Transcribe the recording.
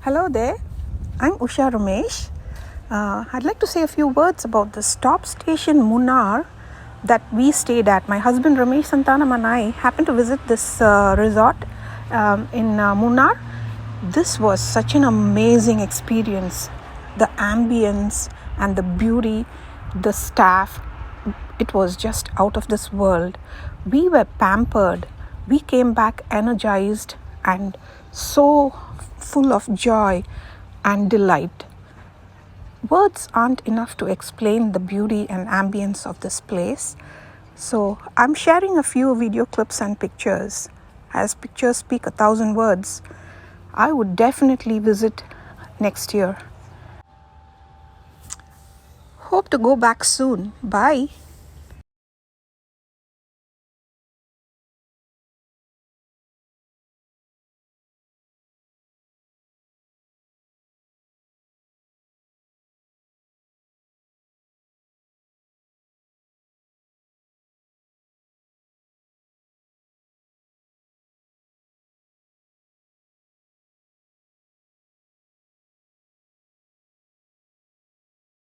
Hello there, I'm Usha Ramesh. I'd like to say a few words about the stop station Munnar that we stayed at. My husband Ramesh Santanam and I happened to visit this resort in Munnar. This was such an amazing experience. The ambience and the beauty, the staff, it was just out of this world. We were pampered. We came back energized and so full of joy and delight. Words aren't enough to explain the beauty and ambience of this place. So I'm sharing a few video clips and pictures. As pictures speak 1,000 words, I would definitely visit next year. Hope to go back soon. Bye.